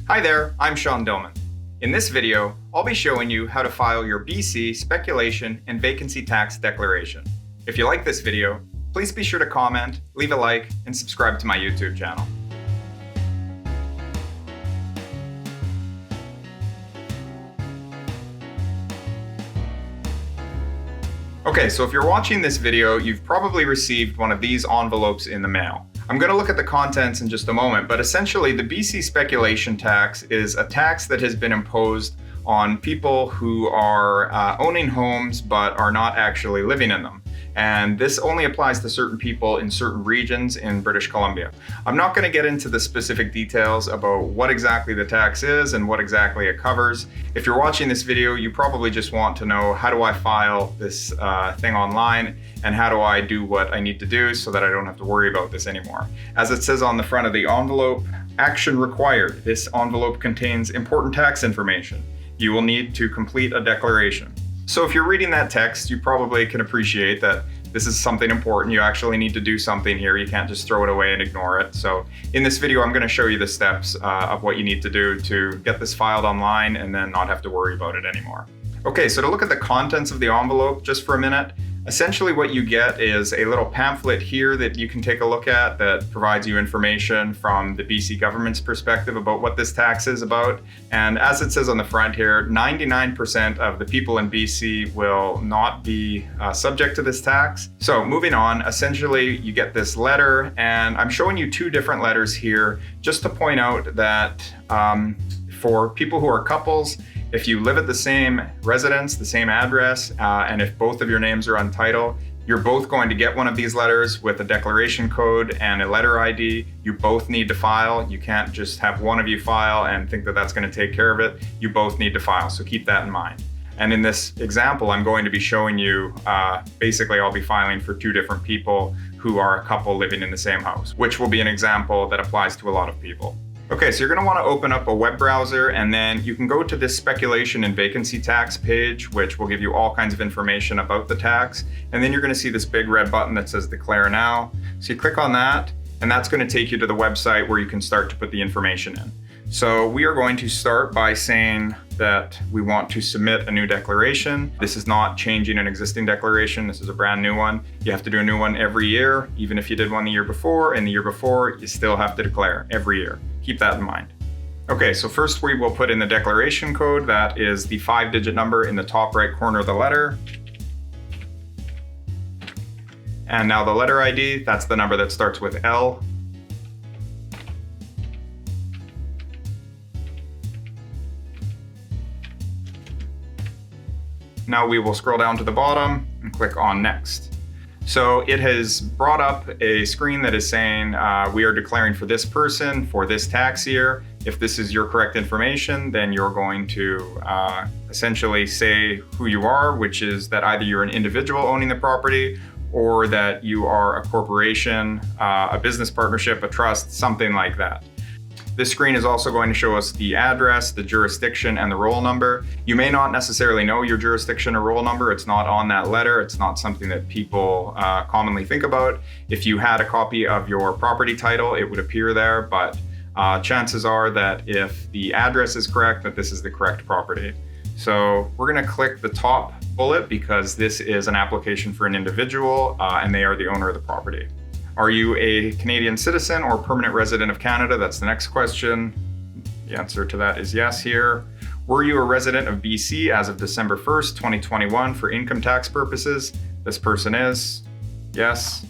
Hi there, I'm Sean Dillman. In this video, I'll be showing you how to file your BC speculation and vacancy tax declaration. If you like this video, please be sure to comment, leave a like, and subscribe to my YouTube channel. Okay, so if you're watching this video, you've probably received one of these envelopes in the mail. I'm going to look at the contents in just a moment, but essentially the BC speculation tax is a tax that has been imposed on people who are owning homes but are not actually living in them. And this only applies to certain people in certain regions in British Columbia. I'm not going to get into the specific details about what exactly the tax is and what exactly it covers. If you're watching this video, you probably just want to know, how do I file this thing online, and how do I do what I need to do so that I don't have to worry about this anymore. As it says on the front of the envelope, action required. This envelope contains important tax information. You will need to complete a declaration. So if you're reading that text, you probably can appreciate that this is something important. You actually need to do something here. You can't just throw it away and ignore it. So in this video, I'm going to show you the steps of what you need to do to get this filed online and then not have to worry about it anymore. Okay, so to look at the contents of the envelope just for a minute, essentially what you get is a little pamphlet here that you can take a look at that provides you information from the BC government's perspective about what this tax is about. And as it says on the front here, 99% of the people in BC will not be subject to this tax. So moving on, essentially you get this letter, and I'm showing you two different letters here just to point out that for people who are couples, if you live at the same residence, the same address, and if both of your names are on title, you're both going to get one of these letters with a declaration code and a letter ID. You both need to file. You can't just have one of you file and think that that's going to take care of it. You both need to file, so keep that in mind. And in this example, I'm going to be showing you, basically I'll be filing for two different people who are a couple living in the same house, which will be an example that applies to a lot of people. Okay, so you're going to want to open up a web browser, and then you can go to this speculation and vacancy tax page, which will give you all kinds of information about the tax. And then you're going to see this big red button that says Declare Now. So you click on that, and that's going to take you to the website where you can start to put the information in. So we are going to start by saying that we want to submit a new declaration. This is not changing an existing declaration. This is a brand new one. You have to do a new one every year. Even if you did one the year before and the year before, you still have to declare every year. Keep that in mind. Okay, so first we will put in the declaration code. That is the 5-digit number in the top right corner of the letter. And now the letter ID, that's the number that starts with L. Now we will scroll down to the bottom and click on Next. So it has brought up a screen that is saying we are declaring for this person for this tax year. If this is your correct information, then you're going to essentially say who you are, which is that either you're an individual owning the property or that you are a corporation, a business partnership, a trust, something like that. This screen is also going to show us the address, the jurisdiction, and the roll number. You may not necessarily know your jurisdiction or roll number. It's not on that letter. It's not something that people commonly think about. If you had a copy of your property title, it would appear there, but chances are that if the address is correct, that this is the correct property. So we're going to click the top bullet because this is an application for an individual and they are the owner of the property. Are you a Canadian citizen or permanent resident of Canada? That's the next question. The answer to that is yes here. Were you a resident of BC as of December 1st, 2021 for income tax purposes? This person is. Yes.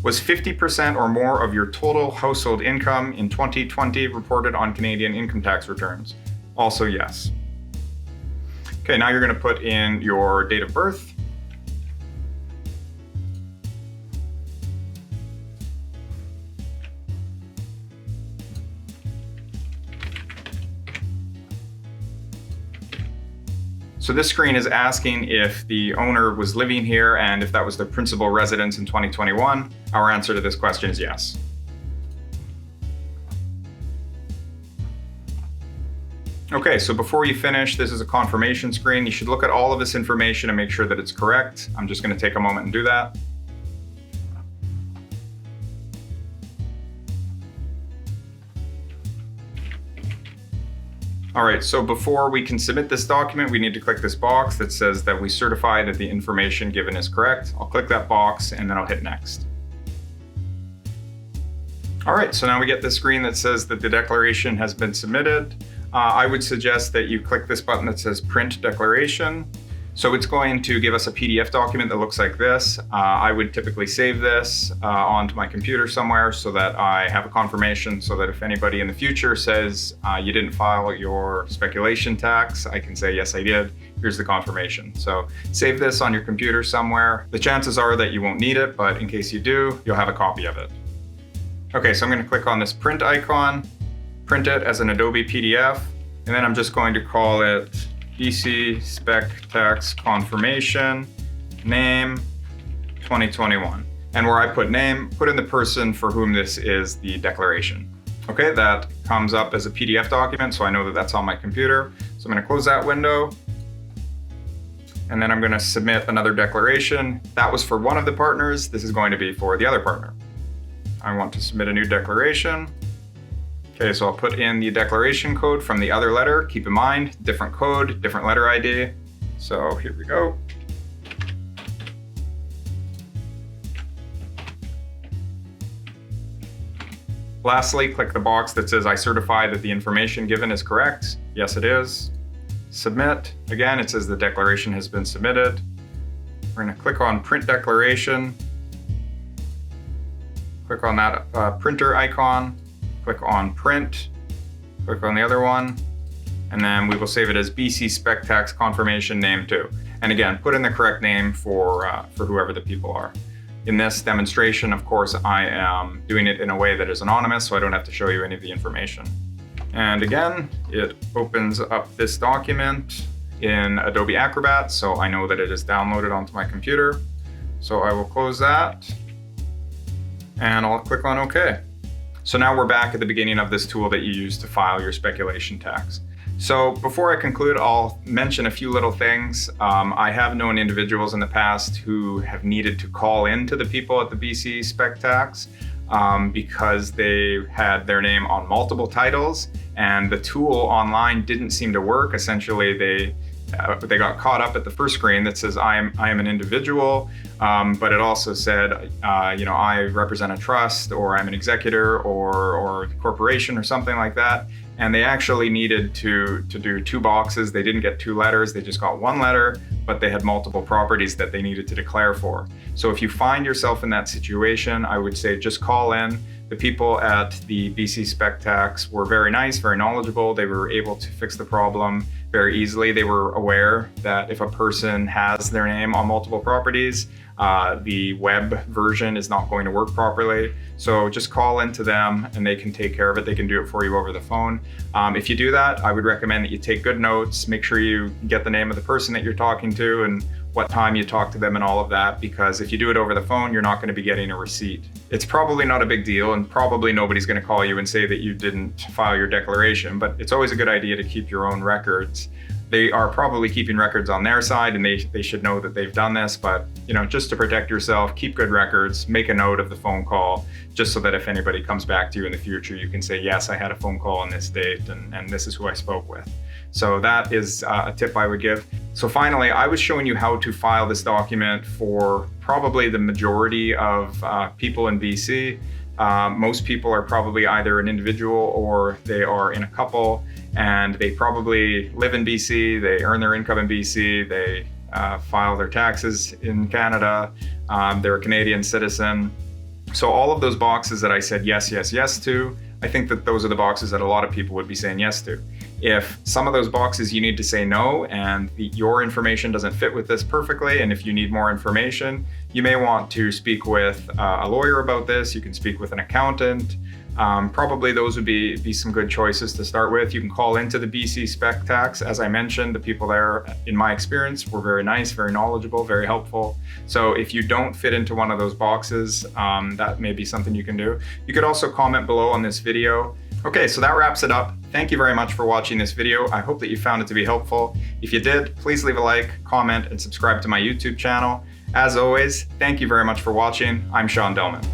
Was 50% or more of your total household income in 2020 reported on Canadian income tax returns? Also yes. Okay, now you're going to put in your date of birth. So this screen is asking if the owner was living here and if that was their principal residence in 2021. Our answer to this question is yes. Okay, so before you finish, this is a confirmation screen. You should look at all of this information and make sure that it's correct. I'm just going to take a moment and do that. All right, so before we can submit this document, we need to click this box that says that we certify that the information given is correct. I'll click that box and then I'll hit next. All right, so now we get this screen that says that the declaration has been submitted. I would suggest that you click this button that says Print Declaration. So it's going to give us a PDF document that looks like this. I would typically save this onto my computer somewhere so that I have a confirmation, so that if anybody in the future says you didn't file your speculation tax, I can say, yes, I did. Here's the confirmation. So save this on your computer somewhere. The chances are that you won't need it, but in case you do, you'll have a copy of it. Okay, so I'm going to click on this print icon, print it as an Adobe PDF, and then I'm just going to call it BC Spec Tax Confirmation, name 2021. And where I put name, put in the person for whom this is the declaration. Okay, that comes up as a PDF document, so I know that that's on my computer. So I'm going to close that window. And then I'm going to submit another declaration. That was for one of the partners. This is going to be for the other partner. I want to submit a new declaration. Okay, so I'll put in the declaration code from the other letter. Keep in mind, different code, different letter ID. So here we go. Lastly, click the box that says I certify that the information given is correct. Yes, it is. Submit. Again, it says the declaration has been submitted. We're going to click on Print Declaration. Click on that printer icon. Click on Print, click on the other one, and then we will save it as BC Spec Tax Confirmation Name 2. And again, put in the correct name for whoever the people are. In this demonstration, of course, I am doing it in a way that is anonymous, so I don't have to show you any of the information. And again, it opens up this document in Adobe Acrobat, so I know that it is downloaded onto my computer. So I will close that, and I'll click on OK. So now we're back at the beginning of this tool that you use to file your speculation tax. So before I conclude, I'll mention a few little things. I have known individuals in the past who have needed to call in to the people at the BC Spec Tax because they had their name on multiple titles and the tool online didn't seem to work. Essentially, they got caught up at the first screen that says I am an individual, but it also said I represent a trust, or I'm an executor, or corporation, or something like that. And they actually needed to do two boxes. They didn't get two letters, they just got one letter, but they had multiple properties that they needed to declare for. So if you find yourself in that situation, I would say just call in. The people at the BC Spec Tax were very nice, very knowledgeable. They were able to fix the problem very easily. They were aware that if a person has their name on multiple properties, the web version is not going to work properly. So just call into them and they can take care of it. They can do it for you over the phone. If you do that, I would recommend that you take good notes. Make sure you get the name of the person that you're talking to and what time you talk to them and all of that, because if you do it over the phone, you're not going to be getting a receipt. It's probably not a big deal, and probably nobody's going to call you and say that you didn't file your declaration, but it's always a good idea to keep your own records. They are probably keeping records on their side and they should know that they've done this, but just to protect yourself, keep good records, make a note of the phone call, just so that if anybody comes back to you in the future, you can say, yes, I had a phone call on this date and this is who I spoke with. So that is a tip I would give. So finally, I was showing you how to file this document for probably the majority of people in BC. Most people are probably either an individual or they are in a couple, and they probably live in BC, they earn their income in BC, they file their taxes in Canada, they're a Canadian citizen. So all of those boxes that I said yes, yes, yes to, I think that those are the boxes that a lot of people would be saying yes to. If some of those boxes you need to say no and your information doesn't fit with this perfectly, and if you need more information, you may want to speak with a lawyer about this. You can speak with an accountant. Probably those would be some good choices to start with. You can call into the BC Spec Tax. As I mentioned, the people there, in my experience, were very nice, very knowledgeable, very helpful. So if you don't fit into one of those boxes, that may be something you can do. You could also comment below on this video. Okay, so that wraps it up. Thank you very much for watching this video. I hope that you found it to be helpful. If you did, please leave a like, comment, and subscribe to my YouTube channel. As always, thank you very much for watching. I'm Sean Delman.